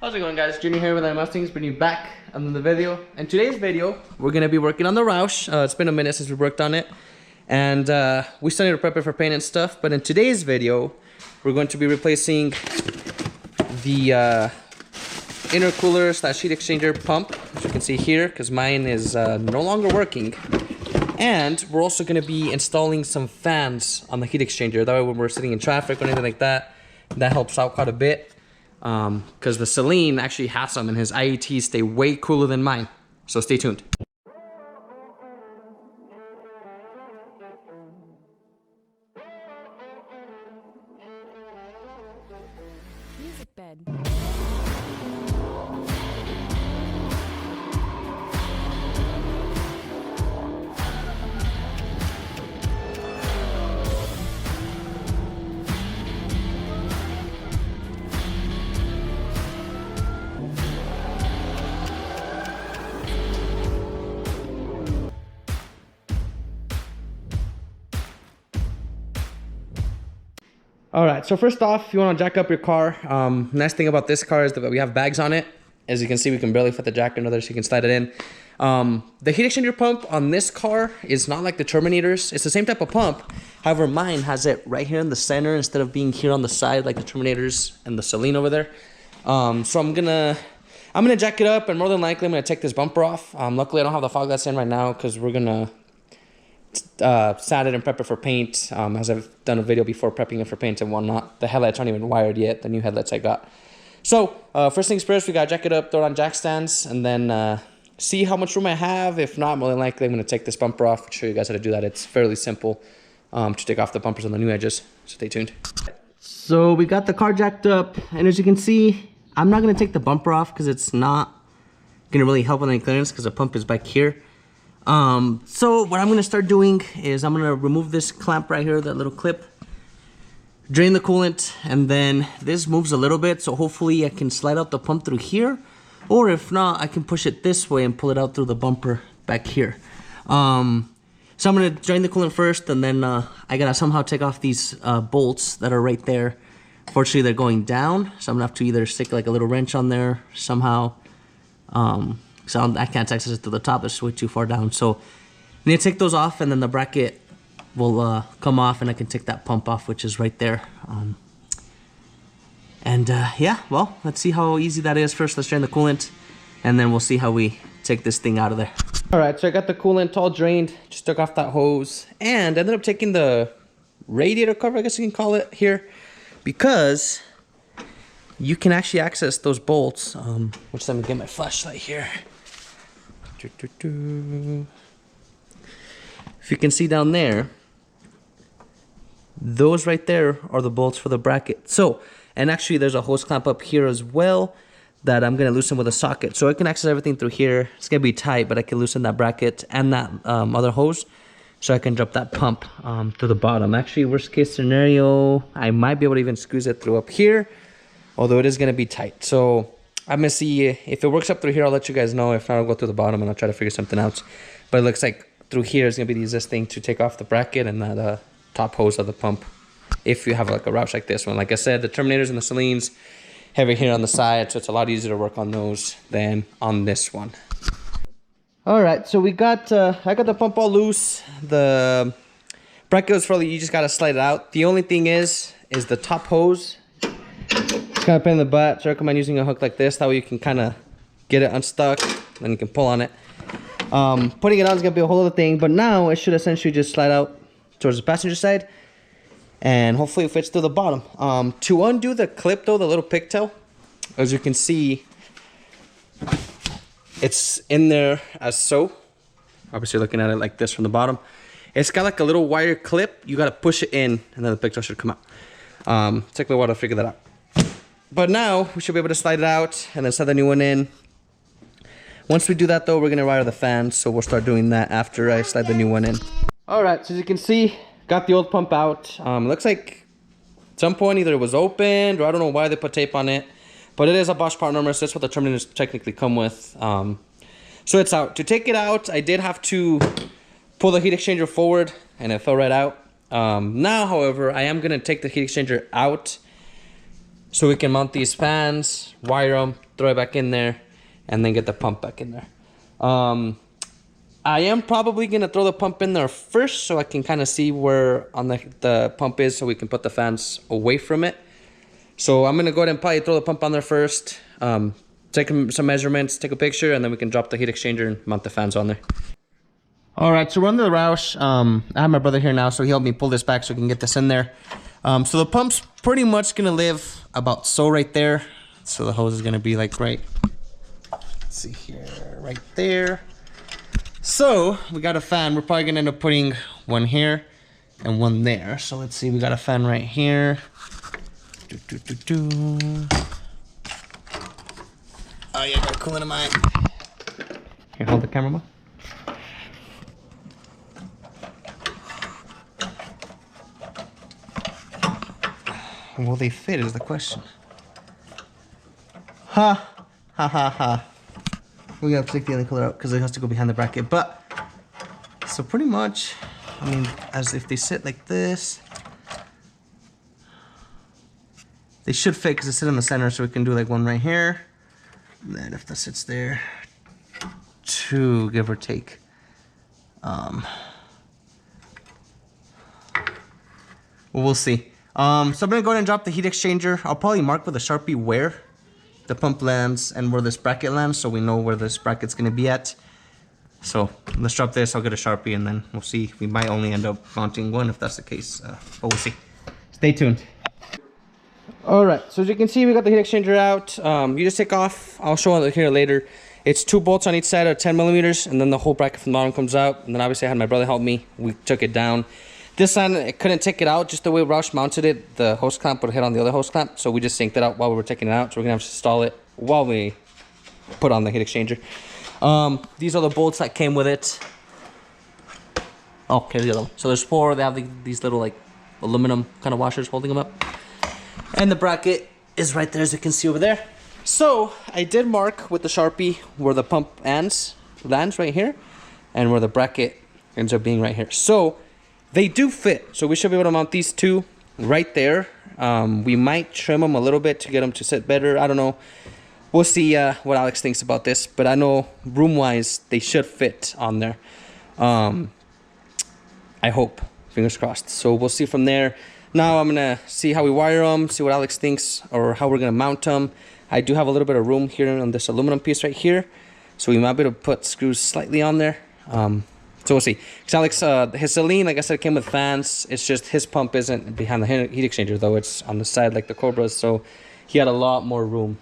How's it going, guys? Junior here with Mustangs, bringing you back another video. In today's video, we're gonna be working on the Roush. It's been a minute since we worked on it, and we still need to prep it for paint and stuff. But in today's video, we're going to be replacing the intercooler / heat exchanger pump, as you can see here, because mine is no longer working. And we're also gonna be installing some fans on the heat exchanger. That way, when we're sitting in traffic or anything like that, that helps out quite a bit. Because the Saleen actually has some, and his IETs stay way cooler than mine. So stay tuned. Music bed. Alright, so first off, you want to jack up your car. Nice thing about this car is that we have bags on it. As you can see, we can barely fit the jack under there, so you can slide it in. The heat exchanger pump on this car is not like the Terminators. It's the same type of pump. However, mine has it right here in the center instead of being here on the side like the Terminators and the Saleen over there. So I'm gonna jack it up, and more than likely I'm gonna take this bumper off. Luckily I don't have the fog lights in right now because we're gonna sand it and prep it for paint, as I've done a video before prepping it for paint and whatnot. The headlights aren't even wired yet, the new headlights I got. So first things first, we gotta jack it up, throw it on jack stands, and then see how much room I have. If not, more than likely I'm gonna take this bumper off. I'll show you guys how to do that. It's fairly simple to take off the bumpers on the new edges, so stay tuned. So we got the car jacked up, and as you can see, I'm not gonna take the bumper off because it's not gonna really help with any clearance because the pump is back here. So what I'm going to start doing is I'm going to remove this clamp right here, that little clip, drain the coolant, and then this moves a little bit, so hopefully I can slide out the pump through here, or if not, I can push it this way and pull it out through the bumper back here. So I'm going to drain the coolant first, and then I got to somehow take off these bolts that are right there. Fortunately, they're going down, so I'm going to have to either stick like a little wrench on there somehow. So I can't access it to the top, it's way too far down. So I need to take those off, and then the bracket will come off, and I can take that pump off, which is right there. Yeah, well, let's see how easy that is. First, let's drain the coolant, and then we'll see how we take this thing out of there. All right, so I got the coolant all drained, just took off that hose, and ended up taking the radiator cover, I guess you can call it here, because you can actually access those bolts, which let me get my flashlight here. If you can see down there, those right there are the bolts for the bracket. So, and actually there's a hose clamp up here as well that I'm gonna loosen with a socket. So I can access everything through here. It's gonna be tight, but I can loosen that bracket and that other hose, so I can drop that pump to the bottom. Actually, worst case scenario, I might be able to even squeeze it through up here, although it is gonna be tight. So I'm gonna see if it works up through here. I'll let you guys know. If not, I'll go through the bottom and I'll try to figure something out. But it looks like through here is gonna be the easiest thing to take off the bracket and that top hose of the pump, if you have like a Roush like this one. Like I said, the Terminators and the Saleens have it here on the side, so it's a lot easier to work on those than on this one. All right, so we got I got the pump all loose. The bracket was fairly, you just gotta slide it out. The only thing is the top hose. It's kind of a pain in the butt, so I recommend using a hook like this. That way you can kind of get it unstuck, and you can pull on it. Putting it on is going to be a whole other thing, but now it should essentially just slide out towards the passenger side, and hopefully it fits through the bottom. To undo the clip though, the little pigtail, as you can see, it's in there as so. Obviously looking at it like this from the bottom. It's got like a little wire clip. You got to push it in, and then the pigtail should come out. Took me a while to figure that out. But now we should be able to slide it out and then slide the new one in. Once we do that though, we're gonna wire the fan, so we'll start doing that after I slide the new one in. All right, so as you can see, got the old pump out. Looks like at some point either it was opened, or I don't know why they put tape on it, but it is a Bosch part number, so that's what the Terminators technically come with. So it's out. To take it out, I did have to pull the heat exchanger forward, and it fell right out. Now, however, I am gonna take the heat exchanger out so we can mount these fans, wire them, throw it back in there, and then get the pump back in there. I am probably gonna throw the pump in there first so I can kind of see where on the pump is, so we can put the fans away from it. So I'm gonna go ahead and probably throw the pump on there first, take some measurements, take a picture, and then we can drop the heat exchanger and mount the fans on there. All right, so we're under the Roush. I have my brother here now, so he helped me pull this back so we can get this in there. So the pump's pretty much gonna live about so right there. So the hose is gonna be like right, let's see here, right there. So we got a fan. We're probably gonna end up putting one here and one there. So let's see, we got a fan right here. Oh yeah, got coolant in mine. Here, hold the camera, Mom. Will they fit is the question. Ha ha ha ha. We gotta take the other color out because it has to go behind the bracket. But so pretty much, I mean, as if they sit like this, they should fit because they sit in the center. So we can do like one right here. And then if that sits there, two, give or take. Well, we'll see. So I'm gonna go ahead and drop the heat exchanger. I'll probably mark with a Sharpie where the pump lands and where this bracket lands, so we know where this bracket's gonna be at. So let's drop this. I'll get a Sharpie and then we'll see. We might only end up mounting one if that's the case, but we'll see. Stay tuned. All right, so as you can see, we got the heat exchanger out. You just take off. I'll show it here later. It's 2 bolts on each side of 10 millimeters, and then the whole bracket from the bottom comes out. And then obviously I had my brother help me. We took it down. This time, I couldn't take it out just the way Roush mounted it. The hose clamp would hit on the other hose clamp, so we just synced it out while we were taking it out. So we're gonna have to install it while we put on the heat exchanger. These are the bolts that came with it. Oh, okay, the other one. So there's 4. They have these little like aluminum kind of washers holding them up. And the bracket is right there, as you can see over there. So I did mark with the Sharpie where the pump lands right here, and where the bracket ends up being right here. So they do fit, so we should be able to mount these two right there. We might trim them a little bit to get them to sit better. I don't know. We'll see what Alex thinks about this, but I know room-wise they should fit on there. I hope. Fingers crossed. So we'll see from there. Now I'm gonna see how we wire them, see what Alex thinks, or how we're gonna mount them. I do have a little bit of room here on this aluminum piece right here, so we might be able to put screws slightly on there. So we'll see. Because Alex, his Saleen, like I said, came with fans. It's just his pump isn't behind the heat exchanger, though. It's on the side like the Cobras, so he had a lot more room.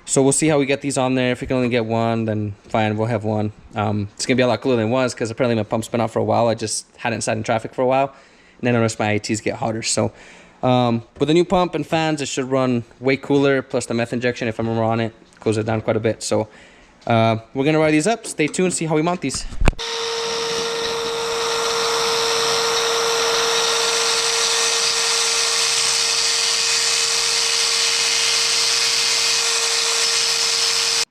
So we'll see how we get these on there. If we can only get one, then fine, we'll have one. It's going to be a lot cooler than it was, because apparently my pump's been out for a while. I just hadn't sat in traffic for a while, and then I noticed my ITs get hotter. So with the new pump and fans, it should run way cooler, plus the meth injection, if I'm on it, cools it down quite a bit. So we're going to wire these up. Stay tuned, see how we mount these.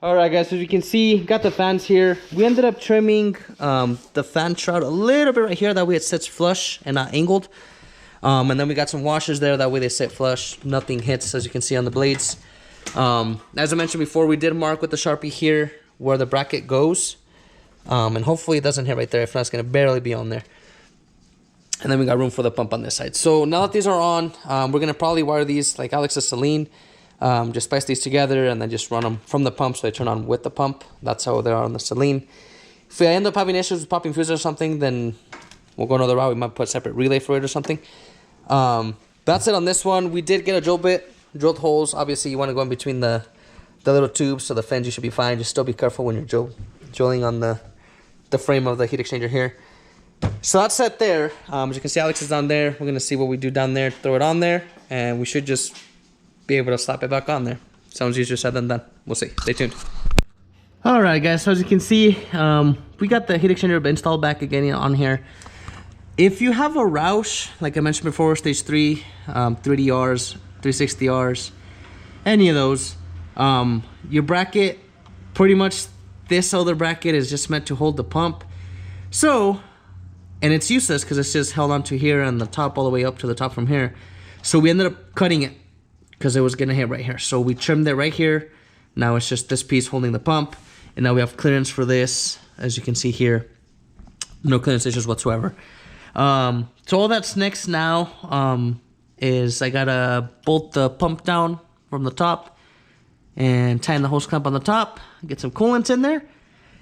Alright guys, so as you can see, got the fans here. We ended up trimming the fan shroud a little bit right here, that way it sits flush and not angled. And then we got some washers there, that way they sit flush, nothing hits, as you can see on the blades. As I mentioned before, we did mark with the Sharpie here where the bracket goes. And hopefully it doesn't hit right there, if not it's going to barely be on there. And then we got room for the pump on this side. So now that these are on, we're going to probably wire these like Alex's Saleen. Just spice these together and then just run them from the pump so they turn on with the pump. That's how they are on the Saleen. If we end up having issues with popping fuses or something, then we'll go another route. We might put a separate relay for it or something. That's it on this one. We did get a drill bit, drilled holes. Obviously, you want to go in between the little tubes, so the fins, you should be fine. Just still be careful when you're drilling on the frame of the heat exchanger here. So that's it there. As you can see, Alex is down there. We're going to see what we do down there, throw it on there, and we should just be able to slap it back on there. Sounds easier said than done. We'll see. Stay tuned. Alright guys, so as you can see, we got the heat exchanger installed back again on here. If you have a Roush, like I mentioned before, stage 3, 380Rs, 360Rs, any of those, your bracket, pretty much this other bracket is just meant to hold the pump. So, and it's useless because it's just held onto here and the top all the way up to the top from here. So we ended up cutting it. because it was gonna hit right here. So we trimmed it right here. Now it's just this piece holding the pump, and now we have clearance for this. As you can see here, no clearance issues whatsoever. So all that's next now is I gotta bolt the pump down from the top and tighten the hose clamp on the top, get some coolant in there,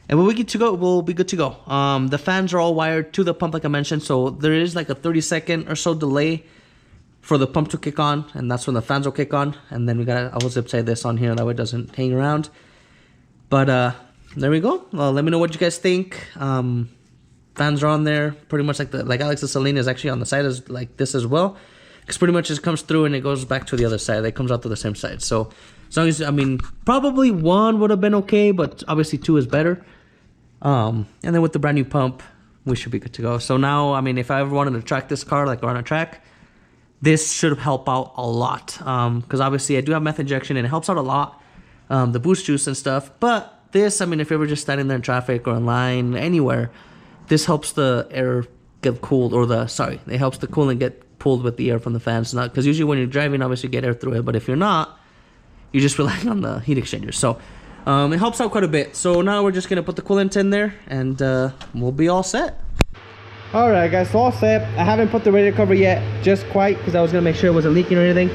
and we'll be good to go. We'll be good to go. The fans are all wired to the pump like I mentioned, so there is like a 30-second or so delay for the pump to kick on, and that's when the fans will kick on. And then I will zip tie this on here, that way it doesn't hang around. But there we go. Let me know what you guys think. Fans are on there, pretty much like Alex's Saleen is actually on the side as like this as well, because pretty much it comes through and it goes back to the other side. It comes out to the same side. So as long as, I mean, probably one would have been okay, but obviously two is better. And then with the brand new pump, we should be good to go. So now, I mean, if I ever wanted to track this car like on a track, this should help out a lot. Because obviously I do have methane injection and it helps out a lot, the boost juice and stuff. But this, I mean, if you're ever just standing there in traffic or in line, anywhere, this helps the air get cooled, or it helps the coolant get pulled with the air from the fans. Not because usually when you're driving, obviously you get air through it, but if you're not, you're just relying on the heat exchanger. So it helps out quite a bit. So now we're just gonna put the coolant in there, and we'll be all set. All right, guys, so all set. I haven't put the radiator cover yet, just quite, because I was gonna make sure it wasn't leaking or anything.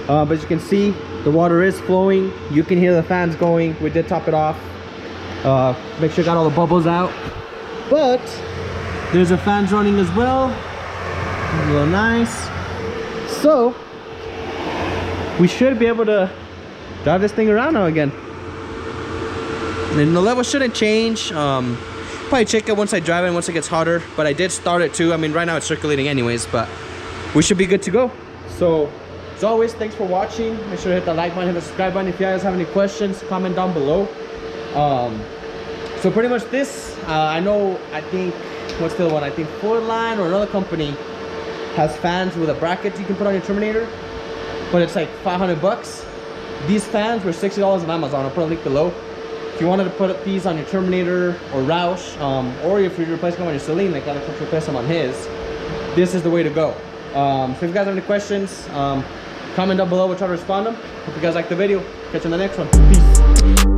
But as you can see, the water is flowing. You can hear the fans going. We did top it off. Make sure you got all the bubbles out. But there's a fans running as well. Real nice. So we should be able to drive this thing around now again. And the level shouldn't change. Probably check it once I drive it and once it gets hotter. But I did start it too. I mean, right now it's circulating anyways, but we should be good to go. So as always, thanks for watching. Make sure to hit the like button, hit the subscribe button. If you guys have any questions, comment down below. So pretty much this, I think, what's the other one? I think Fordline or another company has fans with a bracket you can put on your Terminator, but it's like 500 bucks. These fans were $60 on Amazon. I'll put a link below. If you wanted to put these on your Terminator or Roush, or if you're replacing them on your Saleen, like Alex wants to replace them on his, this is the way to go. So if you guys have any questions, comment down below. We'll try to respond them. Hope you guys liked the video. Catch you in the next one. Peace.